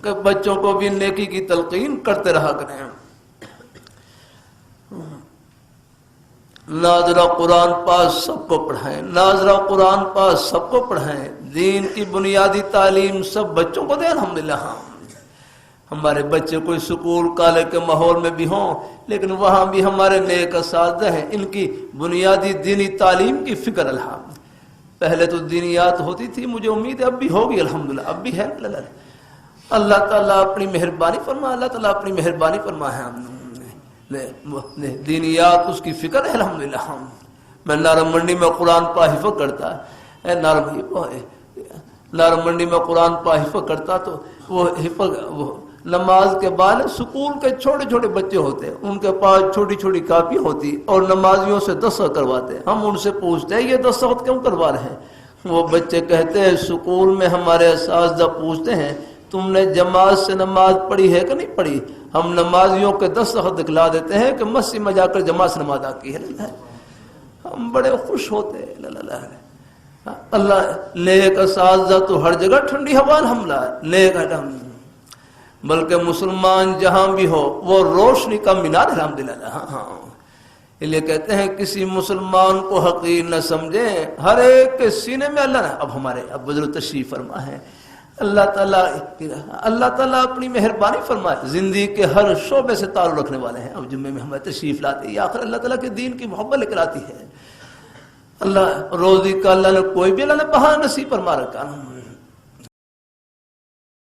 کہ بچوں کو بھی نیکی کی تلقین کرتے رہا کریں. ناظرہ قرآن پاک سب کو پڑھائیں، ناظرہ قرآن پاک سب کو پڑھائیں، دین کی بنیادی تعلیم سب بچوں کو دیں. الحمدللہ ہمارے بچے کوئی سکول کالج کے ماحول میں بھی ہوں لیکن وہاں بھی ہمارے نیک اساتذہ ہیں، ان کی بنیادی دینی تعلیم کی فکر الحمد. پہلے تو دینیات ہوتی تھی، مجھے امید ہے اب بھی ہوگی، الحمدللہ اب بھی ہے. اللہ تعالیٰ اپنی مہربانی فرما، اللہ تعالیٰ اپنی مہربانی فرما ہے. دینیات اس کی فکر ہے الحمدللہ. میں نارم منڈی میں قرآن پا حفظ کرتا ہے، نارم منڈی میں قرآن پا حفظ کرتا تو وہ حفظ نماز کے بعد اسکول کے چھوٹے چھوٹے بچے ہوتے، ان کے پاس چھوٹی چھوٹی کاپی ہوتی اور نمازیوں سے دستخط کرواتے. ہم ان سے پوچھتے ہیں یہ دستخط کیوں کروا رہے ہیں؟ وہ بچے کہتے ہیں اسکول میں ہمارے اساتذہ پوچھتے ہیں تم نے جماعت سے نماز پڑھی ہے کہ نہیں پڑھی؟ ہم نمازیوں کے دستخط دکھلا دیتے ہیں کہ مسجد میں جا کر جماعت سے نماز ادا کی ہے. ہم بڑے خوش ہوتے ہیں. اللہ نیک اساتذہ تو ہر جگہ ٹھنڈی ہوا الحمدللہ نیک الحمد. بلکہ مسلمان جہاں بھی ہو وہ روشنی کا مینار الحمدللہ. اس لیے کہتے ہیں کسی مسلمان کو حقیر نہ سمجھیں، ہر ایک کے سینے میں اللہ نے. اب ہمارے اب بزرگ تشریف فرما ہے، اللہ تعالیٰ اپنی مہربانی فرمائے، زندگی کے ہر شعبے سے تعلق رکھنے والے ہیں. اب جمعے میں ہمیں تشریف لاتے ہیں، آخر اللہ تعالیٰ کے دین کی محبت لے کر آتی ہے. اللہ روزی کا اللہ نے کوئی بھی اللہ نے بہانہ نصیب فرما رکھا.